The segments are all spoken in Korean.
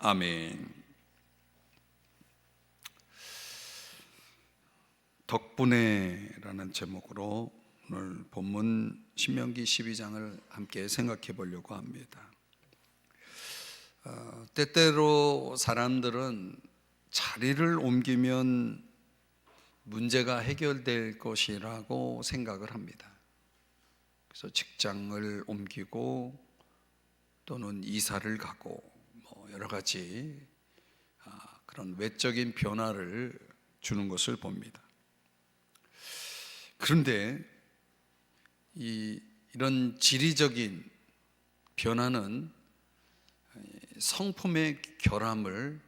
아멘. 덕분에라는 제목으로 오늘 본문 신명기 12장을 함께 생각해 보려고 합니다. 때때로 사람들은 자리를 옮기면 문제가 해결될 것이라고 생각을 합니다. 그래서 직장을 옮기고 또는 이사를 가고 여러 가지 그런 외적인 변화를 주는 것을 봅니다. 그런데 이런 지리적인 변화는 성품의 결함을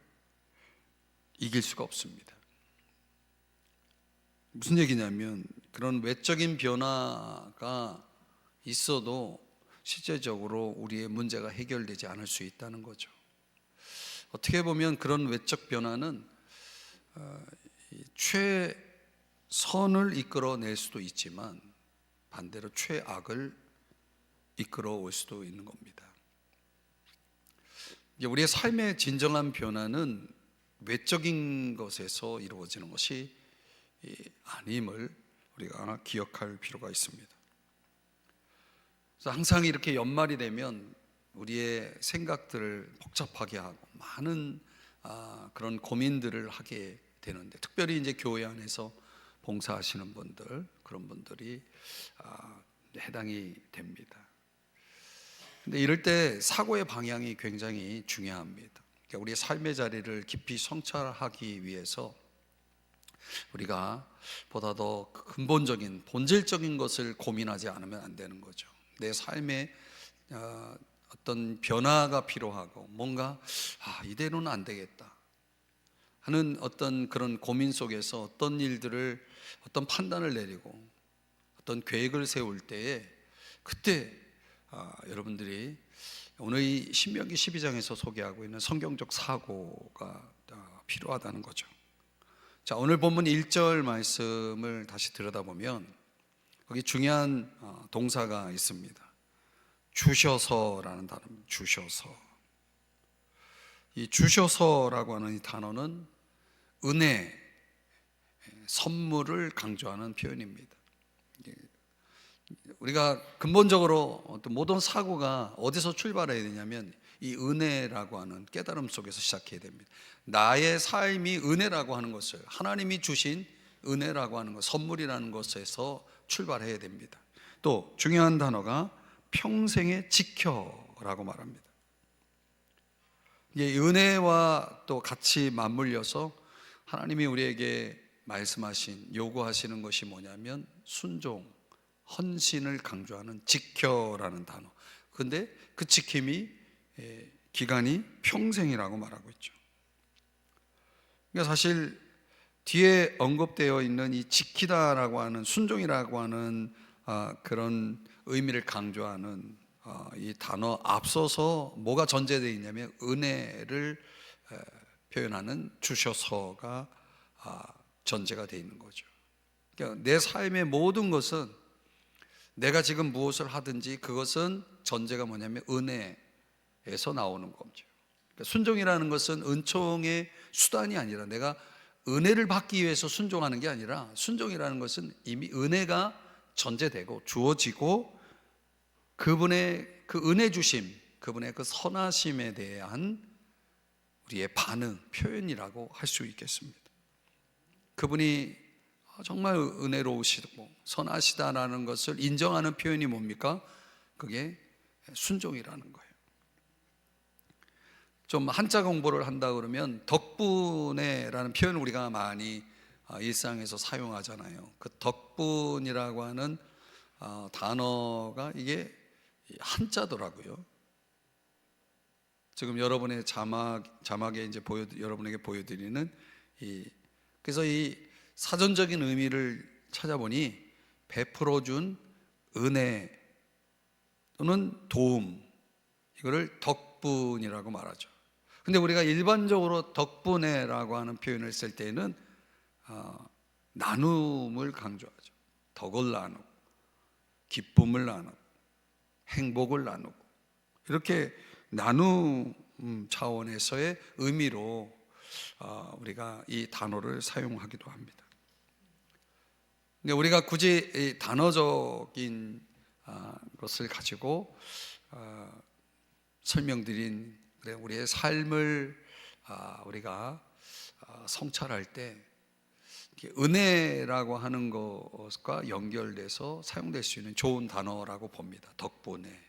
이길 수가 없습니다. 무슨 얘기냐면 그런 외적인 변화가 있어도 실제적으로 우리의 문제가 해결되지 않을 수 있다는 거죠. 어떻게 보면 그런 외적 변화는 최선을 이끌어낼 수도 있지만 반대로 최악을 이끌어올 수도 있는 겁니다. 우리의 삶의 진정한 변화는 외적인 것에서 이루어지는 것이 아님을 우리가 기억할 필요가 있습니다. 그래서 항상 이렇게 연말이 되면 우리의 생각들을 복잡하게 하고 많은 그런 고민들을 하게 되는데, 특별히 이제 교회 안에서 봉사하시는 분들, 그런 분들이 해당이 됩니다. 근데 이럴 때 사고의 방향이 굉장히 중요합니다. 그러니까 우리의 삶의 자리를 깊이 성찰하기 위해서 우리가 보다 더 근본적인 본질적인 것을 고민하지 않으면 안 되는 거죠. 내 삶에 어떤 변화가 필요하고 뭔가 이대로는 안 되겠다 하는 어떤 그런 고민 속에서 어떤 일들을, 어떤 판단을 내리고 어떤 계획을 세울 때에 그때 여러분들이 오늘 이 신명기 12장에서 소개하고 있는 성경적 사고가 필요하다는 거죠. 자, 오늘 본문 1절 말씀을 다시 들여다보면 거기 중요한 동사가 있습니다. 주셔서라는 단어입니다. 주셔서. 이 주셔서라고 하는 이 단어는 은혜, 선물을 강조하는 표현입니다. 우리가 근본적으로 어떤 모든 사고가 어디서 출발해야 되냐면 이 은혜라고 하는 깨달음 속에서 시작해야 됩니다. 나의 삶이 은혜라고 하는 것을, 하나님이 주신 은혜라고 하는 것, 선물이라는 것에서 출발해야 됩니다. 또 중요한 단어가 평생에 지켜라고 말합니다. 은혜와 또 같이 맞물려서 하나님이 우리에게 말씀하신, 요구하시는 것이 뭐냐면 순종, 헌신을 강조하는 지켜라는 단어. 근데 그 지킴이 기간이 평생이라고 말하고 있죠. 그러니까 사실 뒤에 언급되어 있는 이 지키다라고 하는, 순종이라고 하는 그런 의미를 강조하는 이 단어 앞서서 뭐가 전제되어 있냐면 은혜를 표현하는 주셔서가 전제가 되어 있는 거죠. 그러니까 내 삶의 모든 것은, 내가 지금 무엇을 하든지 그것은 전제가 뭐냐면 은혜에서 나오는 거죠. 그러니까 순종이라는 것은 은총의 수단이 아니라, 내가 은혜를 받기 위해서 순종하는 게 아니라, 순종이라는 것은 이미 은혜가 전제되고 주어지고 그분의 그 은혜 주심, 그분의 그 선하심에 대한 우리의 반응, 표현이라고 할 수 있겠습니다. 그분이 정말 은혜로우시고 선하시다라는 것을 인정하는 표현이 뭡니까? 그게 순종이라는 거예요. 좀 한자 공부를 한다 그러면 덕분에라는 표현을 우리가 많이 일상에서 사용하잖아요. 그 덕분이라고 하는 단어가 이게 한자더라고요. 지금 여러분의 자막에 이제 여러분에게 보여드리는 그래서 이 사전적인 의미를 찾아보니 베풀어준 은혜 또는 도움, 이거를 덕분이라고 말하죠. 근데 우리가 일반적으로 덕분에라고 하는 표현을 쓸 때는 나눔을 강조하죠. 덕을 나누고, 기쁨을 나누고, 행복을 나누고, 이렇게 나눔을 차원에서의 의미로 우리가 이 단어를 사용하기도 합니다. 근데 우리가 굳이 이 단어적인 것을 가지고 설명드린 우리의 삶을 우리가 성찰할 때 은혜라고 하는 것과 연결돼서 사용될 수 있는 좋은 단어라고 봅니다. 덕분에.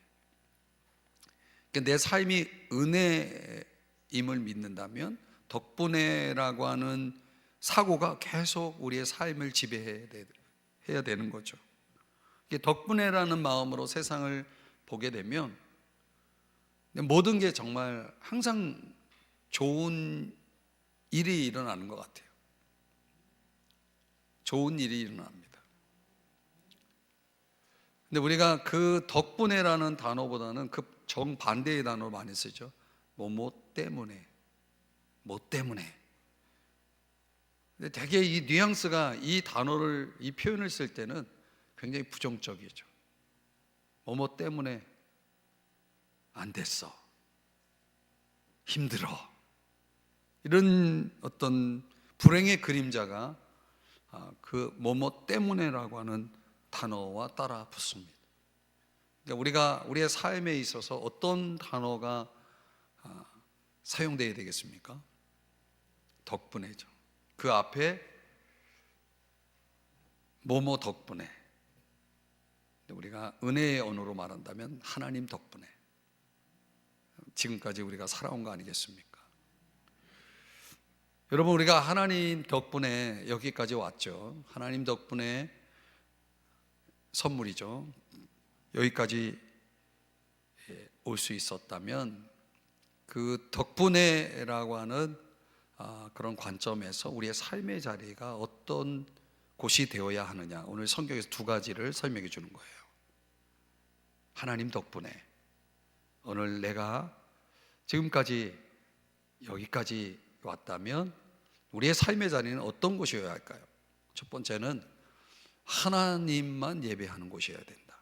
내 삶이 은혜임을 믿는다면 덕분에라고 하는 사고가 계속 우리의 삶을 지배해야 되는 거죠. 덕분에라는 마음으로 세상을 보게 되면 모든 게 정말 항상 좋은 일이 일어나는 것 같아요. 좋은 일이 일어납니다. 근데 우리가 그 덕분에라는 단어보다는 그 정반대의 단어를 많이 쓰죠. 뭐 때문에. 뭐 때문에. 근데 되게 이 뉘앙스가 이 단어를, 이 표현을 쓸 때는 굉장히 부정적이죠. 뭐 때문에 안 됐어. 힘들어. 이런 어떤 불행의 그림자가 그 뭐뭐 때문에라고 하는 단어와 따라 붙습니다. 그러니까 우리가 우리의 삶에 있어서 어떤 단어가 사용되어야 되겠습니까? 덕분에죠. 그 앞에 뭐뭐 덕분에. 우리가 은혜의 언어로 말한다면 하나님 덕분에 지금까지 우리가 살아온 거 아니겠습니까? 여러분, 우리가 하나님 덕분에 여기까지 왔죠. 하나님 덕분에 선물이죠. 여기까지 올 수 있었다면 그 덕분에라고 하는 그런 관점에서 우리의 삶의 자리가 어떤 곳이 되어야 하느냐, 오늘 성경에서 두 가지를 설명해 주는 거예요. 하나님 덕분에 오늘 내가 지금까지 여기까지 왔다면 우리의 삶의 자리는 어떤 곳이어야 할까요? 첫 번째는 하나님만 예배하는 곳이어야 된다.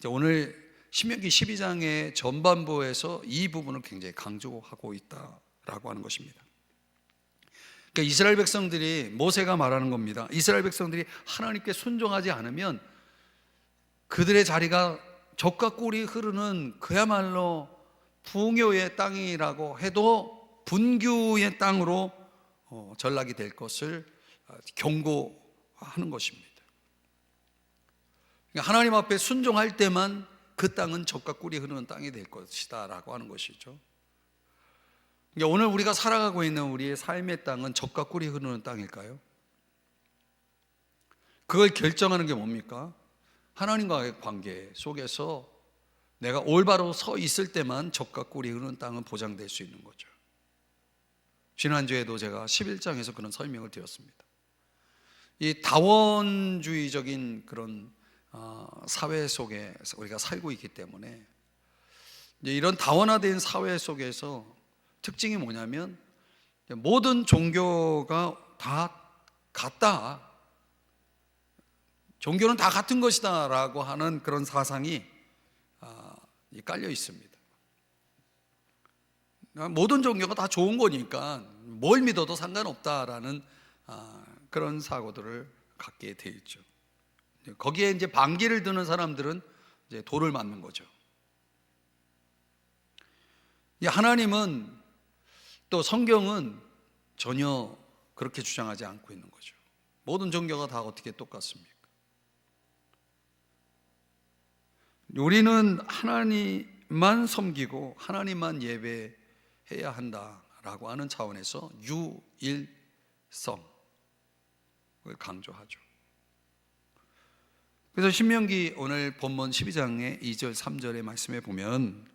오늘 신명기 12장의 전반부에서 이 부분을 굉장히 강조하고 있다라고 하는 것입니다. 그러니까 이스라엘 백성들이, 모세가 말하는 겁니다. 이스라엘 백성들이 하나님께 순종하지 않으면 그들의 자리가 적과 꿀이 흐르는 그야말로 풍요의 땅이라고 해도 분규의 땅으로 전락이 될 것을 경고하는 것입니다. 그러니까 하나님 앞에 순종할 때만 그 땅은 적과 꿀이 흐르는 땅이 될 것이다 라고 하는 것이죠. 그러니까 오늘 우리가 살아가고 있는 우리의 삶의 땅은 적과 꿀이 흐르는 땅일까요? 그걸 결정하는 게 뭡니까? 하나님과의 관계 속에서 내가 올바로 서 있을 때만 적과 꿀이 흐르는 땅은 보장될 수 있는 거죠. 지난주에도 제가 11장에서 그런 설명을 드렸습니다. 이 다원주의적인 그런 사회 속에 우리가 살고 있기 때문에 이제 이런 다원화된 사회 속에서 특징이 뭐냐면 모든 종교가 다 같다, 종교는 다 같은 것이다 라고 하는 그런 사상이 깔려 있습니다. 모든 종교가 다 좋은 거니까 뭘 믿어도 상관없다라는 그런 사고들을 갖게 돼 있죠. 거기에 이제 반기를 드는 사람들은 이제 돌을 맞는 거죠. 하나님은, 또 성경은 전혀 그렇게 주장하지 않고 있는 거죠. 모든 종교가 다 어떻게 똑같습니까? 우리는 하나님만 섬기고 하나님만 예배해야 한다라고 하는 차원에서 유일성을 강조하죠. 그래서 신명기 오늘 본문 12장의 2절 3절의 말씀에 보면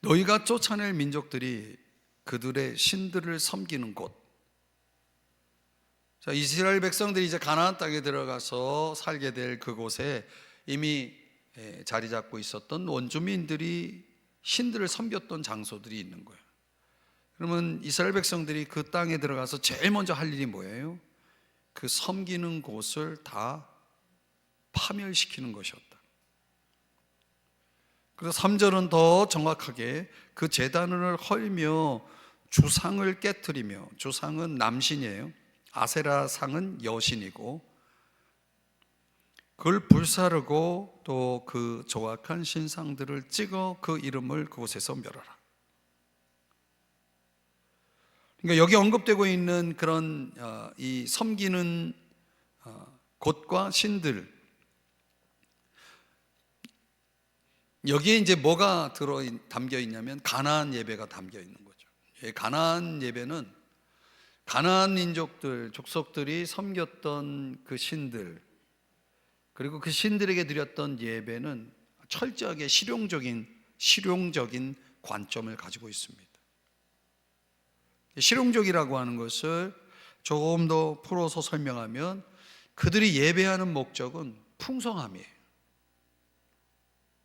너희가 쫓아낼 민족들이 그들의 신들을 섬기는 곳. 자, 이스라엘 백성들이 이제 가나안 땅에 들어가서 살게 될 그곳에 이미 자리 잡고 있었던 원주민들이 신들을 섬겼던 장소들이 있는 거예요. 그러면 이스라엘 백성들이 그 땅에 들어가서 제일 먼저 할 일이 뭐예요? 그 섬기는 곳을 다 파멸시키는 것이었다. 그래서 3절은 더 정확하게 그 제단을 헐며 주상을 깨뜨리며, 주상은 남신이에요. 아세라 상은 여신이고, 그걸 불사르고 또 그 조악한 신상들을 찍어 그 이름을 그곳에서 멸하라. 그러니까 여기 언급되고 있는 그런 이 섬기는 곳과 신들, 여기에 이제 뭐가 담겨 있냐면 가나안 예배가 담겨 있는 거죠. 가나안 예배는 가나안 민족들, 족속들이 섬겼던 그 신들, 그리고 그 신들에게 드렸던 예배는 철저하게 실용적인 관점을 가지고 있습니다. 실용적이라고 하는 것을 조금 더 풀어서 설명하면 그들이 예배하는 목적은 풍성함이에요.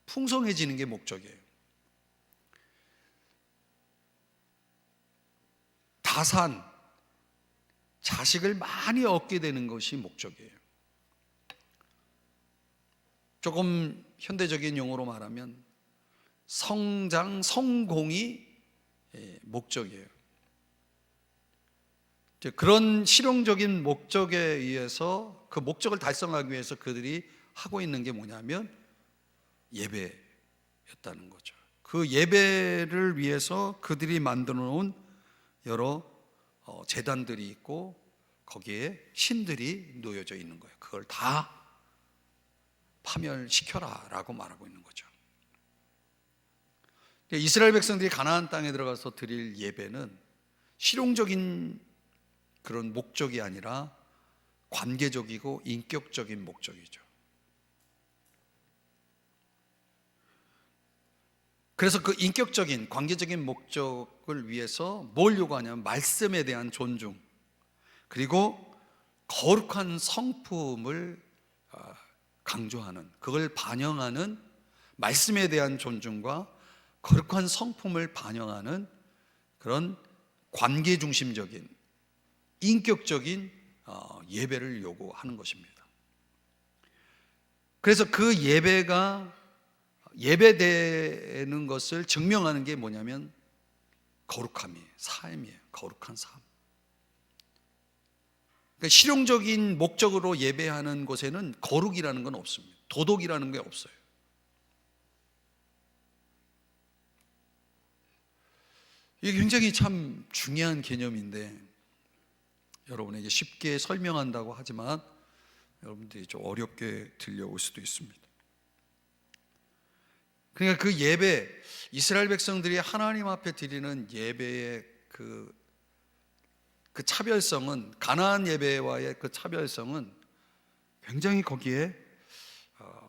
풍성해지는 게 목적이에요. 다산, 자식을 많이 얻게 되는 것이 목적이에요. 조금 현대적인 용어로 말하면 성장, 성공이 목적이에요. 그런 실용적인 목적에 의해서 그 목적을 달성하기 위해서 그들이 하고 있는 게 뭐냐면 예배였다는 거죠. 그 예배를 위해서 그들이 만들어 놓은 여러 제단들이 있고 거기에 신들이 놓여져 있는 거예요. 그걸 다 파멸시켜라 라고 말하고 있는 거죠. 이스라엘 백성들이 가나안 땅에 들어가서 드릴 예배는 실용적인 그런 목적이 아니라 관계적이고 인격적인 목적이죠. 그래서 그 인격적인 관계적인 목적을 위해서 뭘 요구하냐면 말씀에 대한 존중, 그리고 거룩한 성품을 강조하는, 그걸 반영하는, 말씀에 대한 존중과 거룩한 성품을 반영하는 그런 관계 중심적인 인격적인 예배를 요구하는 것입니다. 그래서 그 예배가 예배되는 것을 증명하는 게 뭐냐면 거룩함이에요. 삶이에요. 거룩한 삶. 그러니까 실용적인 목적으로 예배하는 곳에는 거룩이라는 건 없습니다. 도덕이라는 게 없어요. 이게 굉장히 참 중요한 개념인데 여러분에게 쉽게 설명한다고 하지만 여러분들이 좀 어렵게 들려올 수도 있습니다. 그러니까 그 예배, 이스라엘 백성들이 하나님 앞에 드리는 예배의 그 차별성은, 가나안 예배와의 그 차별성은 굉장히 거기에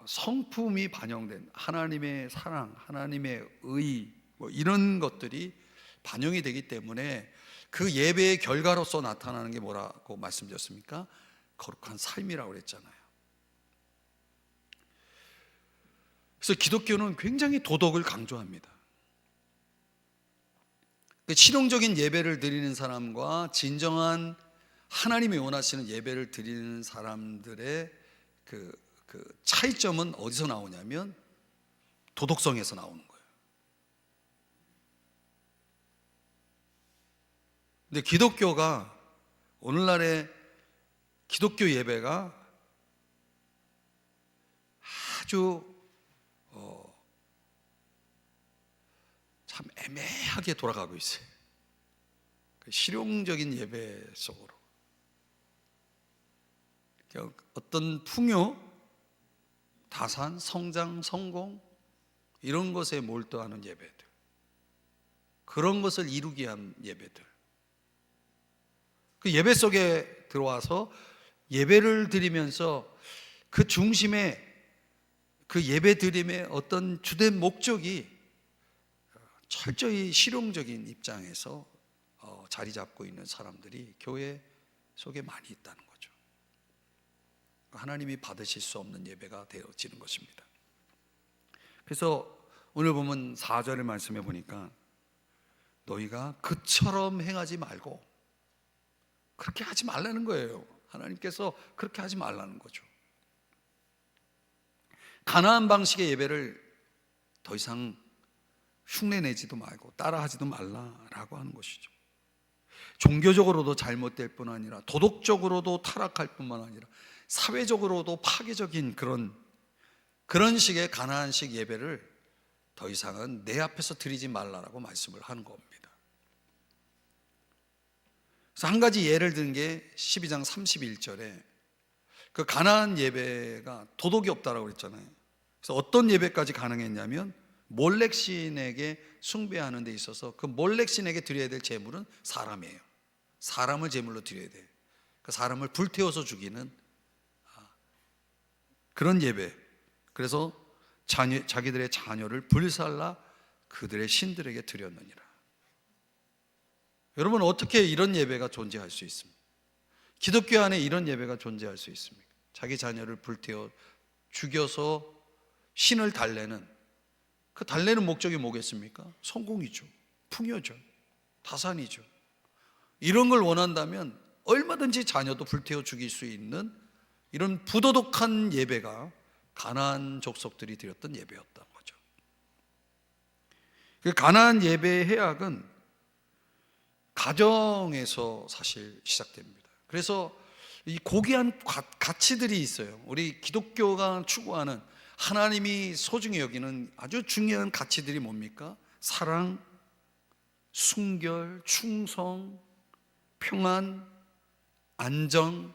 성품이 반영된 하나님의 사랑, 하나님의 의, 뭐 이런 것들이 반영이 되기 때문에 그 예배의 결과로서 나타나는 게 뭐라고 말씀드렸습니까? 거룩한 삶이라고 그랬잖아요. 그래서 기독교는 굉장히 도덕을 강조합니다. 실용적인 예배를 드리는 사람과 진정한 하나님이 원하시는 예배를 드리는 사람들의 그 차이점은 어디서 나오냐면 도덕성에서 나오는 거예요. 근데 기독교가, 오늘날의 기독교 예배가 아주 참 애매하게 돌아가고 있어요. 실용적인 예배 속으로 어떤 풍요, 다산, 성장, 성공 이런 것에 몰두하는 예배들, 그런 것을 이루기 위한 예배들, 그 예배 속에 들어와서 예배를 드리면서 그 중심에, 그 예배 드림의 어떤 주된 목적이 철저히 실용적인 입장에서 자리 잡고 있는 사람들이 교회 속에 많이 있다는 거죠. 하나님이 받으실 수 없는 예배가 되어지는 것입니다. 그래서 오늘 보면 4절의 말씀에 보니까 너희가 그처럼 행하지 말고, 그렇게 하지 말라는 거예요. 하나님께서 그렇게 하지 말라는 거죠. 가나안 방식의 예배를 더 이상 흉내내지도 말고 따라하지도 말라라고 하는 것이죠. 종교적으로도 잘못될 뿐 아니라 도덕적으로도 타락할 뿐만 아니라 사회적으로도 파괴적인 그런 식의 가나안식 예배를 더 이상은 내 앞에서 드리지 말라라고 말씀을 하는 겁니다. 그래서 한 가지 예를 든 게 12장 31절에 그 가나안 예배가 도덕이 없다라고 그랬잖아요. 그래서 어떤 예배까지 가능했냐면 몰렉 신에게 숭배하는 데 있어서 그 몰렉 신에게 드려야 될 제물은 사람이에요. 사람을 제물로 드려야 돼요. 그 사람을 불태워서 죽이는 그런 예배. 그래서 자기들의 자녀를 불살라 그들의 신들에게 드렸느니라. 여러분, 어떻게 이런 예배가 존재할 수 있습니까? 기독교 안에 이런 예배가 존재할 수 있습니까? 자기 자녀를 불태워 죽여서 신을 달래는, 그 달래는 목적이 뭐겠습니까? 성공이죠, 풍요죠, 다산이죠. 이런 걸 원한다면 얼마든지 자녀도 불태워 죽일 수 있는 이런 부도덕한 예배가 가나안 족속들이 드렸던 예배였던 거죠. 그 가나안 예배의 해악은 가정에서 사실 시작됩니다. 그래서 이 고귀한 가치들이 있어요. 우리 기독교가 추구하는, 하나님이 소중히 여기는 아주 중요한 가치들이 뭡니까? 사랑, 순결, 충성, 평안, 안정,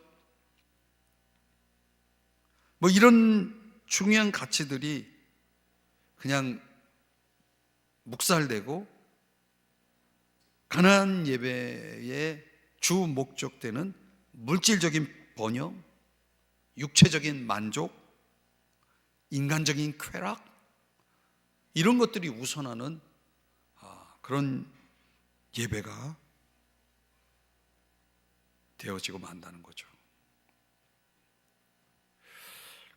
뭐 이런 중요한 가치들이 그냥 묵살되고 가나안 예배의 주 목적되는 물질적인 번영, 육체적인 만족, 인간적인 쾌락, 이런 것들이 우선하는 그런 예배가 되어지고 만다는 거죠.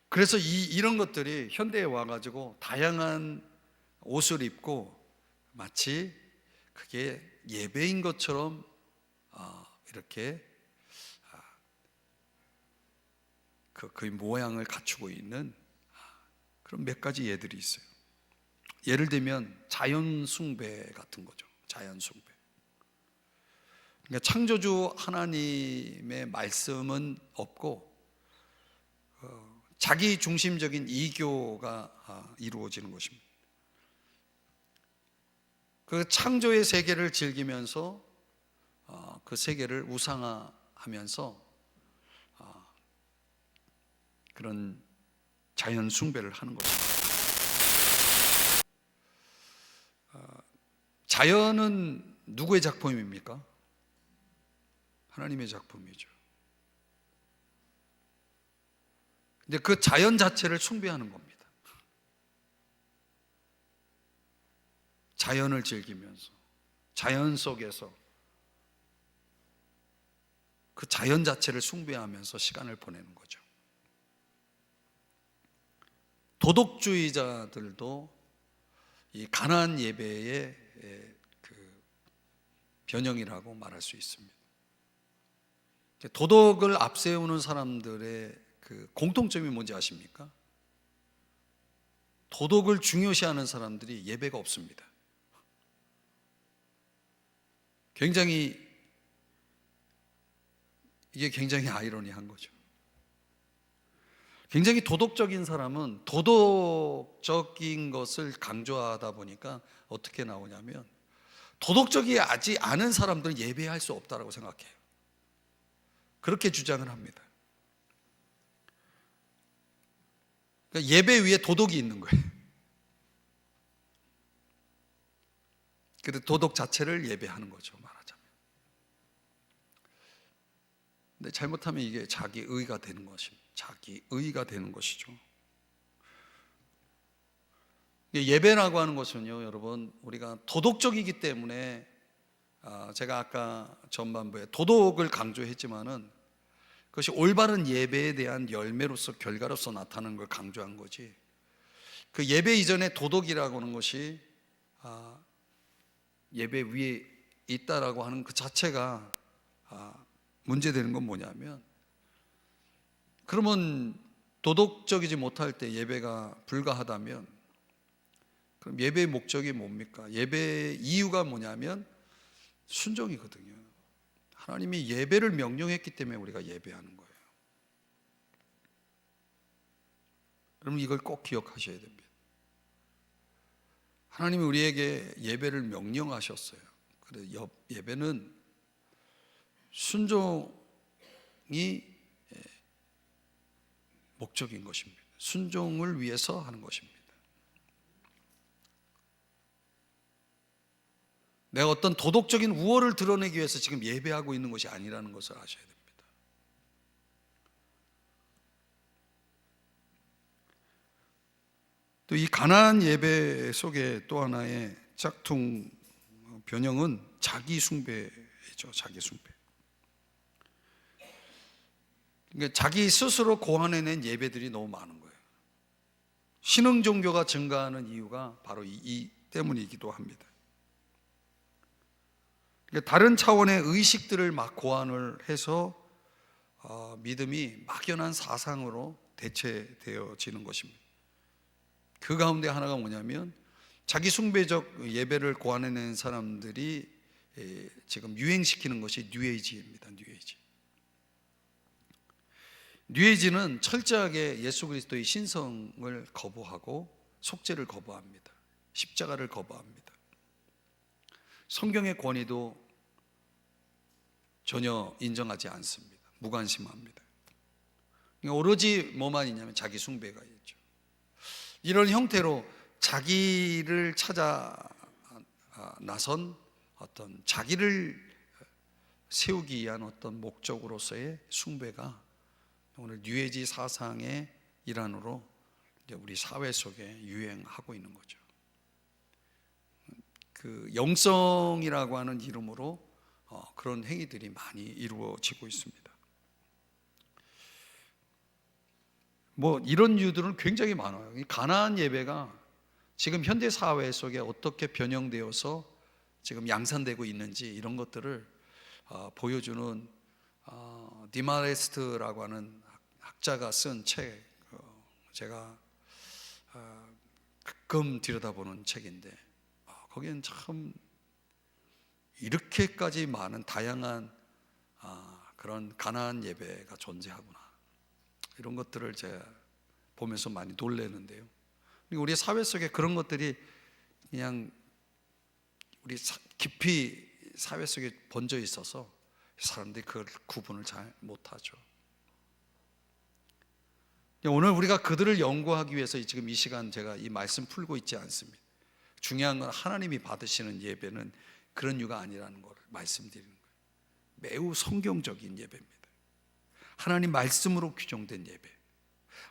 그래서 이런 것들이 현대에 와가지고 다양한 옷을 입고 마치 그게 예배인 것처럼 이렇게 그 모양을 갖추고 있는 그런 몇 가지 예들이 있어요. 예를 들면 자연 숭배 같은 거죠. 자연 숭배. 그러니까 창조주 하나님의 말씀은 없고 자기 중심적인 이교가 이루어지는 것입니다. 그 창조의 세계를 즐기면서 그 세계를 우상화하면서 그런 자연 숭배를 하는 것입니다. 자연은 누구의 작품입니까? 하나님의 작품이죠. 근데 그 자연 자체를 숭배하는 겁니다. 자연을 즐기면서, 자연 속에서 그 자연 자체를 숭배하면서 시간을 보내는 거죠. 도덕주의자들도 이 가나안 예배의 그 변형이라고 말할 수 있습니다. 도덕을 앞세우는 사람들의 그 공통점이 뭔지 아십니까? 도덕을 중요시하는 사람들이 예배가 없습니다. 이게 굉장히 아이러니한 거죠. 굉장히 도덕적인 사람은 도덕적인 것을 강조하다 보니까 어떻게 나오냐면 도덕적이지 않은 사람들은 예배할 수 없다고 생각해요. 그렇게 주장을 합니다. 그러니까 예배 위에 도덕이 있는 거예요. 그래서 도덕 자체를 예배하는 거죠, 말하자면. 근데 잘못하면 이게 자기 의가 되는 것입니다. 자기 의가 되는 것이죠. 예배라고 하는 것은요, 여러분, 우리가 도덕적이기 때문에 제가 아까 전반부에 도덕을 강조했지만은 그것이 올바른 예배에 대한 열매로서, 결과로서 나타나는 걸 강조한 거지, 그 예배 이전에 도덕이라고 하는 것이 예배 위에 있다라고 하는 그 자체가 문제되는 건 뭐냐면, 그러면 도덕적이지 못할 때 예배가 불가하다면 그럼 예배의 목적이 뭡니까? 예배의 이유가 뭐냐면 순종이거든요. 하나님이 예배를 명령했기 때문에 우리가 예배하는 거예요. 여러분 이걸 꼭 기억하셔야 됩니다. 하나님이 우리에게 예배를 명령하셨어요. 그래서 예배는 순종이 목적인 것입니다. 순종을 위해서 하는 것입니다. 내가 어떤 도덕적인 우월을 드러내기 위해서 지금 예배하고 있는 것이 아니라는 것을 아셔야 됩니다. 또 이 가나안 예배 속에 또 하나의 짝퉁 변형은 자기 숭배죠. 자기 숭배. 그러니까 자기 스스로 고안해낸 예배들이 너무 많은 거예요. 신흥 종교가 증가하는 이유가 바로 이 때문이기도 합니다. 그러니까 다른 차원의 의식들을 막 고안을 해서 믿음이 막연한 사상으로 대체되어지는 것입니다. 그 가운데 하나가 뭐냐면 자기 숭배적 예배를 고안해낸 사람들이 지금 유행시키는 것이 뉴에이지입니다. 뉴에이지는 철저하게 예수 그리스도의 신성을 거부하고 속죄를 거부합니다. 십자가를 거부합니다. 성경의 권위도 전혀 인정하지 않습니다. 무관심합니다. 오로지 뭐만 있냐면 자기 숭배가 있죠. 이런 형태로 자기를 찾아 나선 어떤 자기를 세우기 위한 어떤 목적으로서의 숭배가 오늘 뉴에이지 사상의 일환으로 우리 사회 속에 유행하고 있는 거죠. 그 영성이라고 하는 이름으로 그런 행위들이 많이 이루어지고 있습니다. 뭐 이런 이유들은 굉장히 많아요. 이 가나안 예배가 지금 현대 사회 속에 어떻게 변형되어서 지금 양산되고 있는지 이런 것들을 보여주는 디마레스트라고 하는 학자가 쓴 책, 제가 가끔 들여다보는 책인데 거기는 참 이렇게까지 많은 다양한 그런 가나안 예배가 존재하구나, 이런 것들을 제가 보면서 많이 놀라는데요. 우리 사회 속에 그런 것들이 그냥 우리 깊이 사회 속에 번져 있어서 사람들이 그걸 구분을 잘 못하죠. 오늘 우리가 그들을 연구하기 위해서 지금 이 시간 제가 이 말씀 풀고 있지 않습니다. 중요한 건 하나님이 받으시는 예배는 그런 유가 아니라는 걸 말씀드리는 거예요. 매우 성경적인 예배입니다. 하나님 말씀으로 규정된 예배,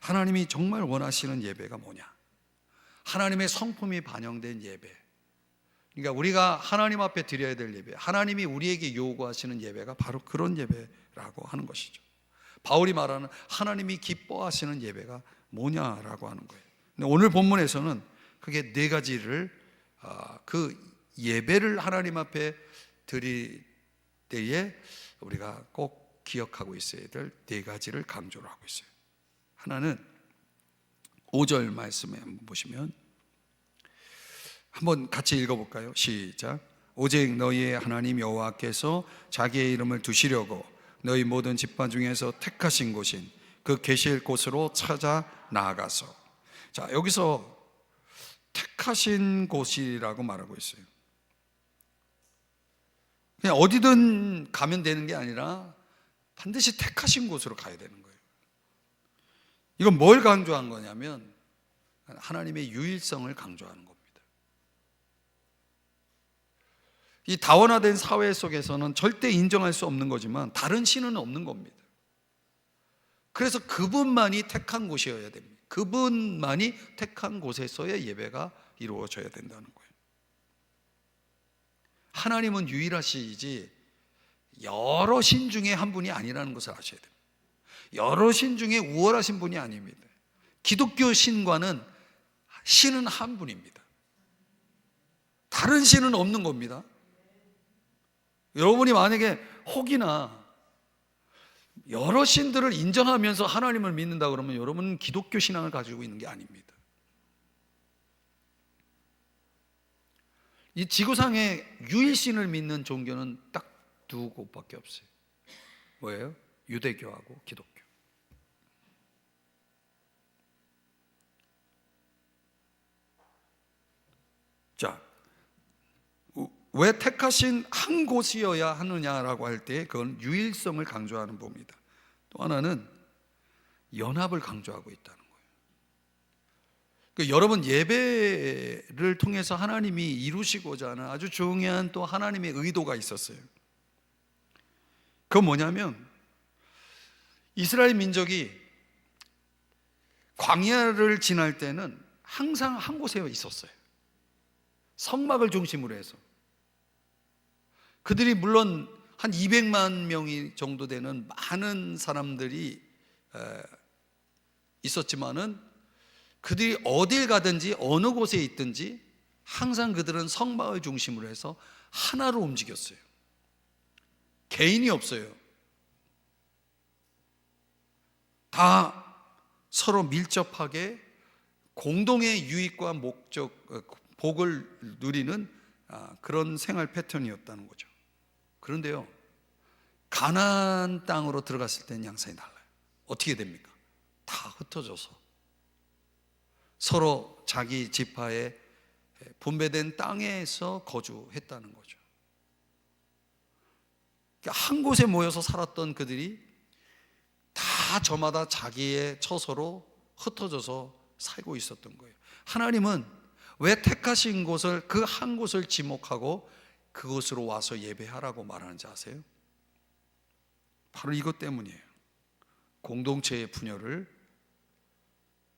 하나님이 정말 원하시는 예배가 뭐냐, 하나님의 성품이 반영된 예배, 그러니까 우리가 하나님 앞에 드려야 될 예배, 하나님이 우리에게 요구하시는 예배가 바로 그런 예배라고 하는 것이죠. 바울이 말하는 하나님이 기뻐하시는 예배가 뭐냐라고 하는 거예요. 근데 오늘 본문에서는 그게 네 가지를, 그 예배를 하나님 앞에 드릴 때에 우리가 꼭 기억하고 있어야 될 네 가지를 강조를 하고 있어요. 하나는 5절 말씀에 한번 보시면, 한번 같이 읽어볼까요? 시작. 오직 너희의 하나님 여호와께서 자기의 이름을 두시려고 너희 모든 집안 중에서 택하신 곳인 그 계실 곳으로 찾아 나아가서. 자, 여기서 택하신 곳이라고 말하고 있어요. 그냥 어디든 가면 되는 게 아니라 반드시 택하신 곳으로 가야 되는 거예요. 이건 뭘 강조한 거냐면 하나님의 유일성을 강조하는 겁니다. 이 다원화된 사회 속에서는 절대 인정할 수 없는 거지만 다른 신은 없는 겁니다. 그래서 그분만이 택한 곳이어야 됩니다. 그분만이 택한 곳에서의 예배가 이루어져야 된다는 거예요. 하나님은 유일하시지 여러 신 중에 한 분이 아니라는 것을 아셔야 됩니다. 여러 신 중에 우월하신 분이 아닙니다. 기독교 신과는 신은 한 분입니다. 다른 신은 없는 겁니다. 여러분이 만약에 혹이나 여러 신들을 인정하면서 하나님을 믿는다 그러면 여러분은 기독교 신앙을 가지고 있는 게 아닙니다. 이 지구상에 유일신을 믿는 종교는 딱 두 곳밖에 없어요. 뭐예요? 유대교하고 기독교. 자, 왜 택하신 한 곳이어야 하느냐라고 할 때 그건 유일성을 강조하는 부분이다. 또 하나는 연합을 강조하고 있다는 거예요. 그러니까 여러분, 예배를 통해서 하나님이 이루시고자 하는 아주 중요한 또 하나님의 의도가 있었어요. 그건 뭐냐면 이스라엘 민족이 광야를 지날 때는 항상 한 곳에 있었어요. 성막을 중심으로 해서. 그들이 물론 한 200만 명이 정도 되는 많은 사람들이 있었지만은 그들이 어딜 가든지 어느 곳에 있든지 항상 그들은 성막을 중심으로 해서 하나로 움직였어요. 개인이 없어요. 다 서로 밀접하게 공동의 유익과 목적, 복을 누리는 그런 생활 패턴이었다는 거죠. 그런데요, 가나안 땅으로 들어갔을 때는 양상이 달라요. 어떻게 됩니까? 다 흩어져서 서로 자기 지파에 분배된 땅에서 거주했다는 거죠. 한 곳에 모여서 살았던 그들이 다 저마다 자기의 처소로 흩어져서 살고 있었던 거예요. 하나님은 왜 택하신 곳을, 그 한 곳을 지목하고 그곳으로 와서 예배하라고 말하는지 아세요? 바로 이것 때문이에요. 공동체의 분열을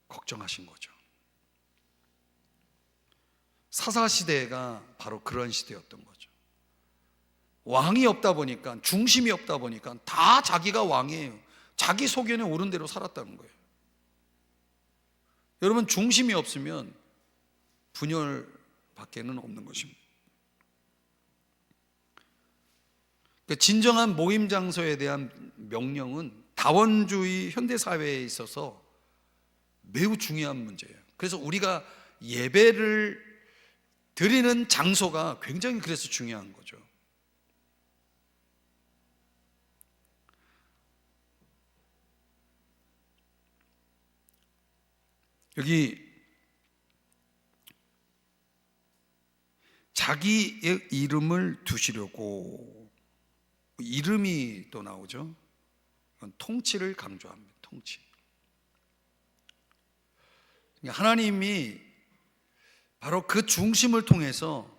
걱정하신 거죠. 사사시대가 바로 그런 시대였던 거죠. 왕이 없다 보니까, 중심이 없다 보니까 다 자기가 왕이에요. 자기 소견에 옳은 대로 살았다는 거예요. 여러분, 중심이 없으면 분열 밖에는 없는 것입니다. 진정한 모임 장소에 대한 명령은 다원주의 현대사회에 있어서 매우 중요한 문제예요. 그래서 우리가 예배를 드리는 장소가 굉장히 그래서 중요한 거죠. 여기 자기의 이름을 두시려고, 이름이 또 나오죠. 통치를 강조합니다. 통치. 하나님이 바로 그 중심을 통해서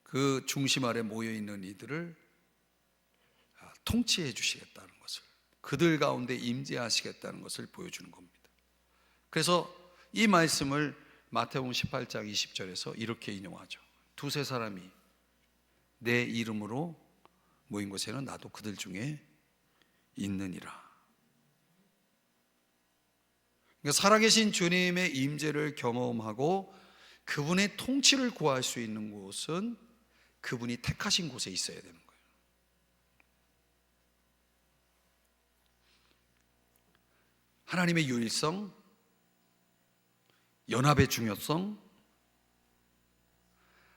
그 중심 아래 모여있는 이들을 통치해 주시겠다는 것을, 그들 가운데 임재하시겠다는 것을 보여주는 겁니다. 그래서 이 말씀을 마태복음 18장 20절에서 이렇게 인용하죠. 두세 사람이 내 이름으로 모인 곳에는 나도 그들 중에 있느니라. 그러니까 살아계신 주님의 임재를 경험하고 그분의 통치를 구할 수 있는 곳은 그분이 택하신 곳에 있어야 되는 거예요. 하나님의 유일성, 연합의 중요성,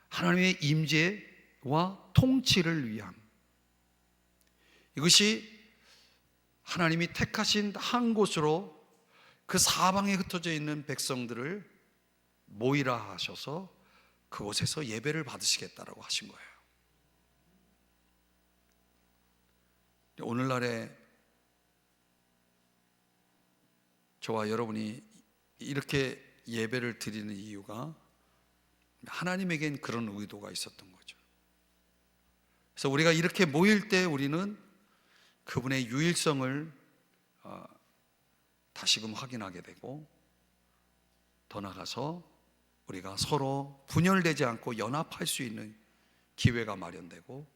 하나님의 임재와 통치를 위함, 이것이 하나님이 택하신 한 곳으로 그 사방에 흩어져 있는 백성들을 모이라 하셔서 그곳에서 예배를 받으시겠다라고 하신 거예요. 오늘날에 저와 여러분이 이렇게 예배를 드리는 이유가 하나님에겐 그런 의도가 있었던 거죠. 그래서 우리가 이렇게 모일 때 우리는 그분의 유일성을 다시금 확인하게 되고, 더 나아가서 우리가 서로 분열되지 않고 연합할 수 있는 기회가 마련되고,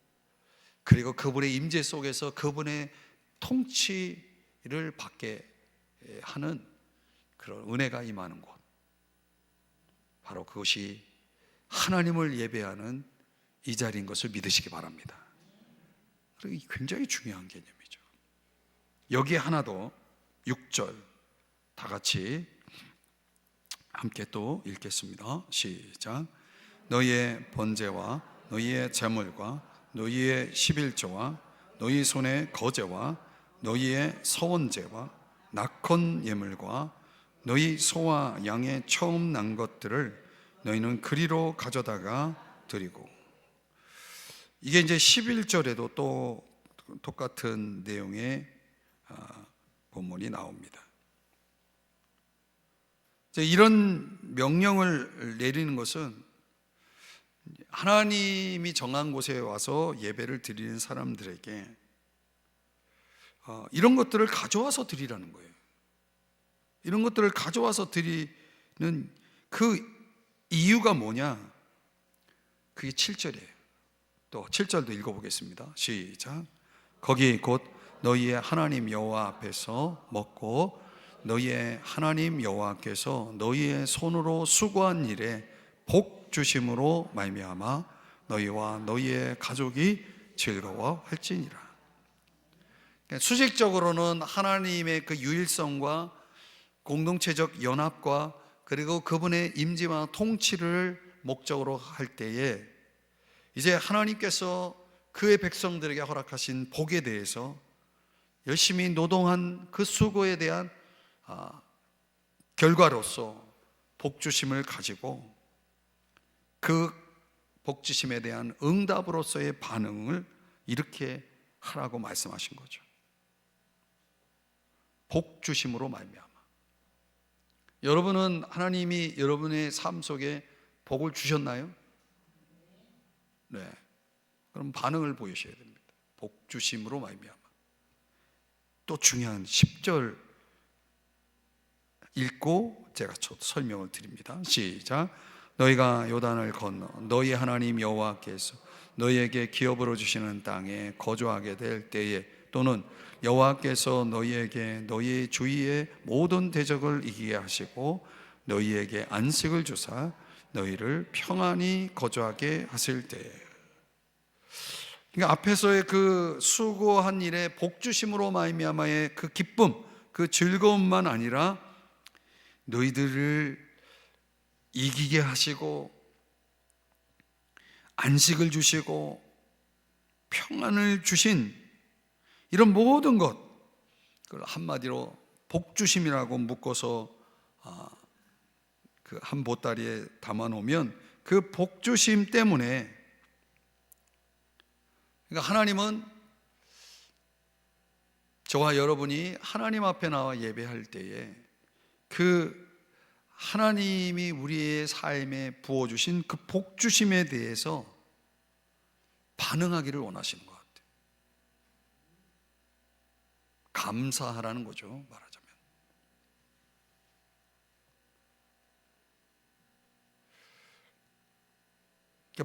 그리고 그분의 임재 속에서 그분의 통치를 받게 하는 그런 은혜가 임하는 곳, 바로 그것이 하나님을 예배하는 이 자리인 것을 믿으시기 바랍니다. 그리고 굉장히 중요한 개념이죠. 여기에 하나 더, 6절 다 같이 함께 또 읽겠습니다. 시작. 너희의 번제와 너희의 제물과 너희의 11조와 너희 손의 거제와 너희의 서원제와 낙헌 예물과 너희 소와 양의 처음 난 것들을 너희는 그리로 가져다가 드리고. 이게 이제 11절에도 또 똑같은 내용의 본문이 나옵니다. 이런 명령을 내리는 것은 하나님이 정한 곳에 와서 예배를 드리는 사람들에게 이런 것들을 가져와서 드리라는 거예요. 이런 것들을 가져와서 드리는 그 이유가 뭐냐? 그게 7절이에요. 또 7절도 읽어보겠습니다. 시작. 거기 곧 너희의 하나님 여호와 앞에서 먹고 너희의 하나님 여호와께서 너희의 손으로 수고한 일에 복 주심으로 말미암아 너희와 너희의 가족이 즐거워할지니라. 수직적으로는 하나님의 그 유일성과 공동체적 연합과 그리고 그분의 임재와 통치를 목적으로 할 때에 이제 하나님께서 그의 백성들에게 허락하신 복에 대해서 열심히 노동한 그 수고에 대한 결과로서 복주심을 가지고 그 복주심에 대한 응답으로서의 반응을 이렇게 하라고 말씀하신 거죠. 복주심으로 말미암아. 여러분은 하나님이 여러분의 삶 속에 복을 주셨나요? 네. 그럼 반응을 보이셔야 됩니다. 복주심으로 말미암아. 또 중요한 10절 읽고 제가 설명을 드립니다. 시작. 너희가 요단을 건너 너희 하나님 여호와께서 너희에게 기업으로 주시는 땅에 거주하게 될 때에 또는 여호와께서 너희에게 너희 주위의 모든 대적을 이기게 하시고 너희에게 안식을 주사 너희를 평안히 거주하게 하실 때에. 그러니까 앞에서의 그 수고한 일에 복주심으로 말미암아의 그 기쁨, 그 즐거움만 아니라 너희들을 이기게 하시고 안식을 주시고 평안을 주신 이런 모든 것, 그걸 한마디로 복주심이라고 묶어서 그 한 보따리에 담아놓으면 그 복주심 때문에, 그러니까 하나님은 저와 여러분이 하나님 앞에 나와 예배할 때에 그 하나님이 우리의 삶에 부어주신 그 복주심에 대해서 반응하기를 원하시는 것 같아요. 감사하라는 거죠, 말하자면.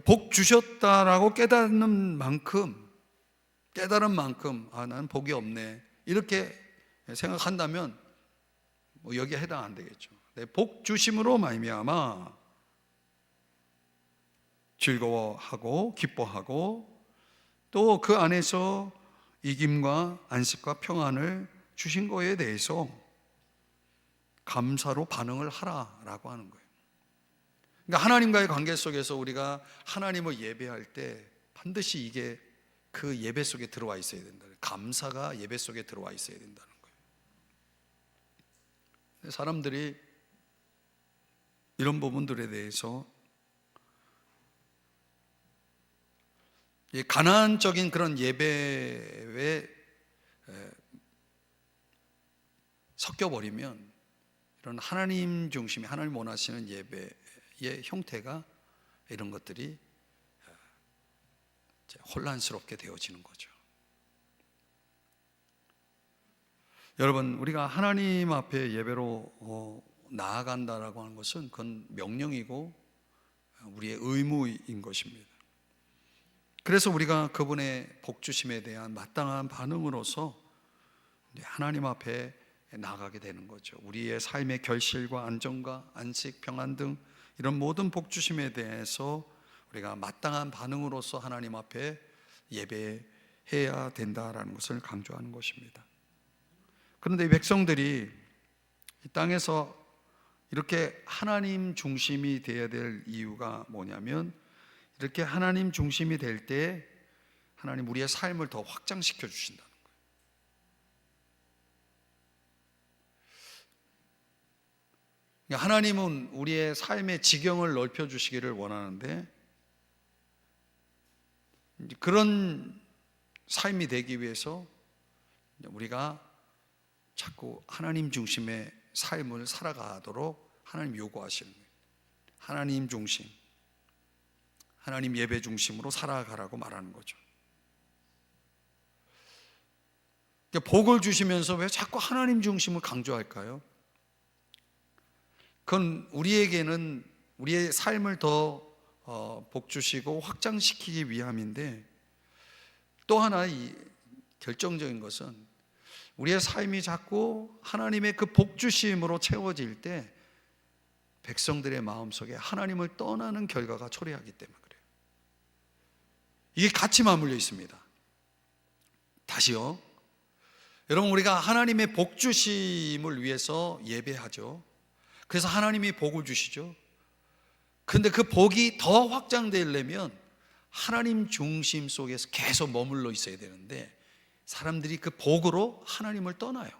복 주셨다라고 깨달은 만큼 나는 복이 없네 이렇게 생각한다면 뭐 여기에 해당 안 되겠죠. 복 주심으로 말미암아 즐거워하고 기뻐하고 또 그 안에서 이김과 안식과 평안을 주신 거에 대해서 감사로 반응을 하라라고 하는 거예요. 그러니까 하나님과의 관계 속에서 우리가 하나님을 예배할 때 반드시 이게 그 예배 속에 들어와 있어야 된다. 감사가 예배 속에 들어와 있어야 된다는 거예요. 사람들이 이런 부분들에 대해서 가난적인 그런 예배에 섞여버리면 이런 하나님 중심의 하나님 원하시는 예배의 형태가 이런 것들이 혼란스럽게 되어지는 거죠. 여러분, 우리가 하나님 앞에 예배로 나아간다라고 하는 것은 그건 명령이고 우리의 의무인 것입니다. 그래서 우리가 그분의 복주심에 대한 마땅한 반응으로서 하나님 앞에 나가게 되는 거죠. 우리의 삶의 결실과 안정과 안식, 평안 등 이런 모든 복주심에 대해서 우리가 마땅한 반응으로서 하나님 앞에 예배해야 된다라는 것을 강조하는 것입니다. 그런데 이 백성들이 이 땅에서 이렇게 하나님 중심이 되어야 될 이유가 뭐냐면 이렇게 하나님 중심이 될 때 하나님 우리의 삶을 더 확장시켜 주신다는 거예요. 그러니까 하나님은 우리의 삶의 지경을 넓혀 주시기를 원하는데, 그런 삶이 되기 위해서 우리가 자꾸 하나님 중심의 삶을 살아가도록 하나님 요구하시는 거예요. 하나님 중심, 하나님 예배 중심으로 살아가라고 말하는 거죠. 복을 주시면서 왜 자꾸 하나님 중심을 강조할까요? 그건 우리에게는 우리의 삶을 더 복 주시고 확장시키기 위함인데, 또 하나 이 결정적인 것은 우리의 삶이 자꾸 하나님의 그 복 주심으로 채워질 때 백성들의 마음속에 하나님을 떠나는 결과가 초래하기 때문에 그래요. 이게 같이 맞물려 있습니다. 다시요. 여러분, 우리가 하나님의 복 주심을 위해서 예배하죠. 그래서 하나님이 복을 주시죠. 근데 그 복이 더 확장되려면 하나님 중심 속에서 계속 머물러 있어야 되는데, 사람들이 그 복으로 하나님을 떠나요.